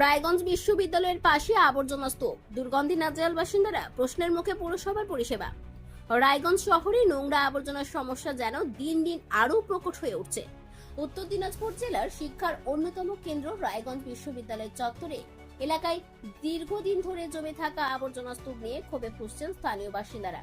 রায়গঞ্জ বিশ্ববিদ্যালয়ের পাশে আবর্জনা স্তূপ, দুর্গন্ধি নাজেহাল বাসিন্দারা, প্রশ্নের মুখে পৌরসভার পরিষেবা। রায়গঞ্জ শহরে নোংরা আবর্জনার সমস্যা যেন দিন দিন আরো প্রকট হয়ে উঠছে। উত্তর দিনাজপুর জেলার শিক্ষার অন্যতম কেন্দ্র রায়গঞ্জ বিশ্ববিদ্যালয়ের চত্বরে এলাকায় দীর্ঘদিন ধরে জমে থাকা আবর্জনা স্তূপ নিয়ে ক্ষোভে ফুঁসছেন স্থানীয় বাসিন্দারা।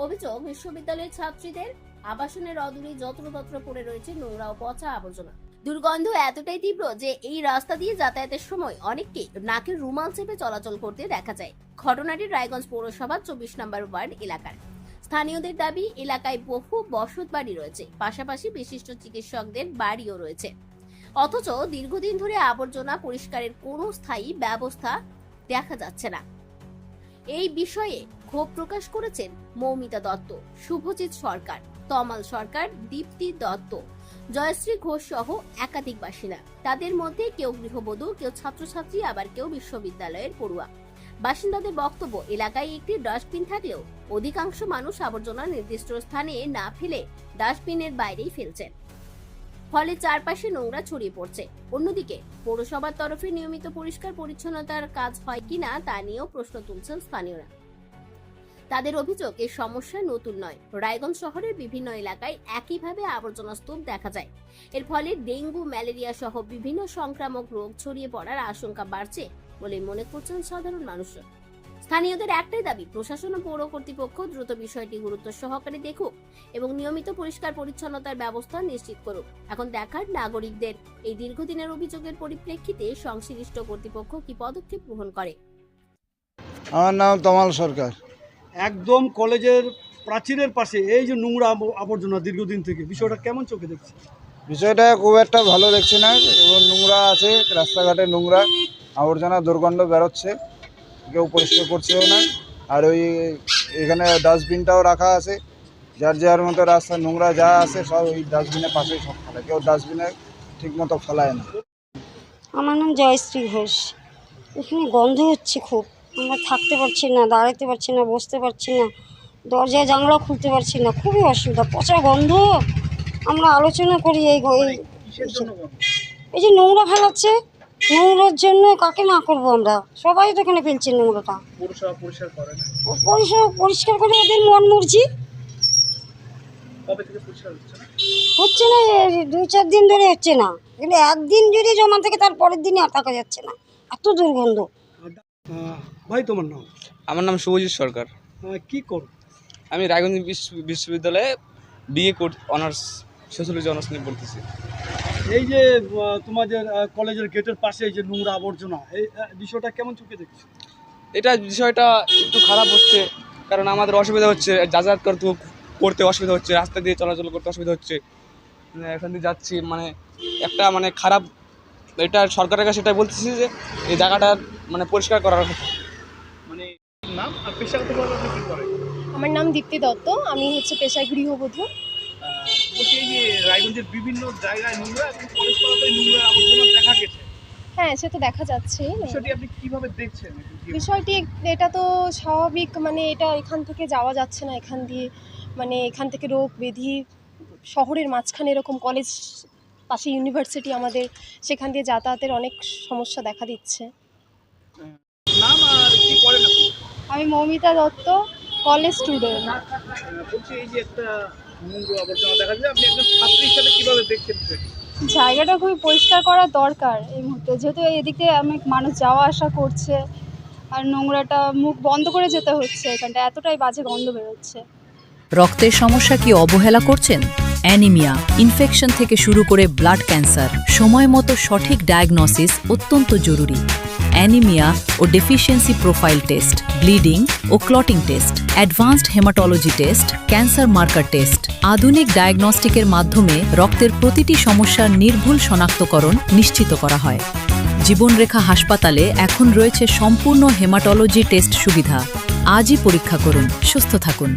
অভিযোগ, বিশ্ববিদ্যালয়ের ছাত্রীদের আবাসনের অদূরে যত্রতত্র পড়ে রয়েছে নোংরা ও পচা আবর্জনা। দুর্গন্ধ এতটাই তীব্র যে এই রাস্তা দিয়ে যাতায়াতের সময় অনেককে নাকের রুমাল চেপে চলাচল করতে দেখা যায়। ঘটনাটি রায়গঞ্জ পৌরসভার 24 নম্বর ওয়ার্ড এলাকার। স্থানীয়দের দাবি, এলাকায় বহু বসত বাড়ি রয়েছে, পাশাপাশি বিশিষ্ট চিকিৎসকদের বাড়িও রয়েছে, অথচ দীর্ঘদিন ধরে আবর্জনা পরিষ্কারের কোনো স্থায়ী ব্যবস্থা দেখা যাচ্ছে না। এই বিষয়ে ক্ষোভ প্রকাশ করেছেন মৌমিতা দত্ত, শুভজিৎ সরকার, তমাল সরকার, দীপ্তি দত্ত, জয়শ্রী ঘোষ সহ একাধিক বাসিন্দা। তাদের মধ্যে কেউ গৃহবধূ, কেউ ছাত্রছাত্রী, আবার কেউ বিশ্ববিদ্যালয়ের পড়ুয়া। বাসিন্দাদের বক্তব্য, এলাকায় একটি ডাস্টবিন থাকলেও অধিকাংশ মানুষ আবর্জনা নির্দিষ্ট স্থানে না ফেলে ডাস্টবিনের বাইরেই ফেলছেন, ফলে চারপাশে নোংরা ছড়িয়ে পড়ছে। অন্যদিকে পৌরসভার তরফে নিয়মিত পরিষ্কার পরিচ্ছন্নতার কাজ হয় কিনা তা নিয়েও প্রশ্ন তুলছেন স্থানীয়রা। তাদের অভিযোগ, এই সমস্যা নতুন নয়। রায়গঞ্জ শহরের বিভিন্ন এলাকায় একইভাবে আবর্জনা স্তূপ দেখা যায়। এর ফলে ডেঙ্গু, ম্যালেরিয়া সহ বিভিন্ন সংক্রামক রোগ ছড়িয়ে পড়ার আশঙ্কা বাড়ছে বলে মনে করছেন সাধারণ মানুষরা। স্থানীয়দের একটাই দাবি, প্রশাসন ও পৌর কর্তৃপক্ষ দ্রুত বিষয়টি গুরুত্ব সহকারে দেখুক এবং নিয়মিত পরিষ্কার পরিচ্ছন্নতার ব্যবস্থা নিশ্চিত করুক। এখন দেখার, নাগরিকদের এই দীর্ঘদিনের অভিযোগের পরিপ্রেক্ষিতে সংশ্লিষ্ট কর্তৃপক্ষ কি পদক্ষেপ গ্রহণ করে। আমার নাম তমাল সরকার। একদম কলেজের প্রাচীরের পাশে এই যে নোংরা আবর্জনা দীর্ঘদিন থেকে, বিষয়টা কেমন চোখে দেখছে? বিষয়টা খুব একটা ভালো দেখছি না, এবং নোংরা আছে, রাস্তাঘাটে নোংরা আবর্জনা দুর্গন্ধ বেরোচ্ছে, কেউ পরিষ্কার করছেও না। আর ওই এখানে ডাস্টবিনটাও রাখা আছে, যার যার মতো রাস্তা নোংরা যা আছে সব ওই ডাস্টবিনের পাশেই সব ফেলে, কেউ ডাস্টবিনে ঠিক মতো ফেলায় না। আমার নাম জয়শ্রী ঘোষ। এখানে গন্ধ হচ্ছে খুব, আমরা থাকতে পারছি না, দাঁড়াতে পারছি না, বসতে পারছি না, দরজায় জানলা খুলতে পারছি না, খুবই অসুবিধা, পচা গন্ধ। আমরা আলোচনা করি এই যে নোংরা ফেলাচ্ছে, নোংরার জন্য কাকে না করবো আমরা, সবাই তো এখানে ফেলছে নোংরাটা। পরিষ্কার করে ওদের মন মর্জি। হচ্ছে না, 2-4 দিন ধরে হচ্ছে না, কিন্তু একদিন যদি জমা থাকে তার পরের দিনই আর থাকা যাচ্ছে না, এত দুর্গন্ধ। ভাই, তোমার নাম? আমার নাম শুভজিৎ সরকার। কি করো? আমি রায়গঞ্জ বিশ্ববিদ্যালয়ে বিএ অনার্স, সোশ্যোলজি অনার্স নিয়ে পড়তেছি। এই যে তোমাদের কলেজের গেটের পাশে এই যে নোংরা আবর্জনা, এই বিষয়টা কেমন চোখে দেখছে? বিষয়টা একটু খারাপ হচ্ছে, কারণ আমাদের অসুবিধা হচ্ছে, যাতায়াত করতে অসুবিধা হচ্ছে, রাস্তা দিয়ে চলাচল করতে অসুবিধা হচ্ছে। এখান দিয়ে যাচ্ছি, একটা খারাপ। এটা সরকারের কাছে সেটাই বলতেছি যে এই জায়গাটা পরিষ্কার করার কথা। নাম আর পেশাগত আপনি কি করেন? আমার নাম দীপ্তি দত্ত, আমি পেশায় গৃহবধূ। বলছি, এই যে রায়গঞ্জের বিভিন্ন জায়গায় নোংরা এবং কলেজ পাড়াতেই নোংরা আবর্জনা দেখা গেছে। হ্যাঁ, সে তো দেখা যাচ্ছে। বিষয়টি আপনি কিভাবে দেখছেন? বিষয়টি এটা তো স্বাভাবিক, এটা এখান থেকে যাওয়া যাচ্ছে না, এখান দিয়ে এখান থেকে রোগ ব্যাধি, শহরের মাঝখানে এরকম কলেজ, পাশে ইউনিভার্সিটি আমাদের, সেখান দিয়ে যাতায়াতের অনেক সমস্যা দেখা দিচ্ছে। নাম আর কি করেন আপনি? আমি মৌমিতা দত্ত, কলেজ স্টুডেন্ট। বলছি, এই যে একটা নোংরা আবর্জনা দেখা যায়, আপনি একজন ছাত্রী হিসেবে কিভাবে দেখছেন? জায়গাটা খুবই পরিষ্কার করা দরকার এই মুহূর্তে, যেহেতু এদিকে অনেক মানুষ যাওয়া আসা করছে, আর নোংরাটা মুখ বন্ধ করে যেতে হচ্ছে, এখানটা এতটাই বাজে গন্ধ বেরোচ্ছে। রক্তের সমস্যা কি অবহেলা করছেন? অ্যানিমিয়া, ইনফেকশন থেকে শুরু করে ব্লাড ক্যান্সার, সময় মতো সঠিক ডায়াগনোসিস অত্যন্ত জরুরি। অ্যানিমিয়া ও ডেফিসিয়েন্সি প্রোফাইল টেস্ট, ব্লিডিং ও clotting test, advanced haematology test, cancer marker test, আধুনিক ডায়াগনস্টিকের মাধ্যমে রক্তের প্রতিটি সমস্যার নির্ভুল শনাক্তকরণ নিশ্চিত করা হয়। জীবনরেখা হাসপাতালে এখন রয়েছে সম্পূর্ণ হেমাটোলজি টেস্ট সুবিধা। আজই পরীক্ষা করুন, সুস্থ থাকুন।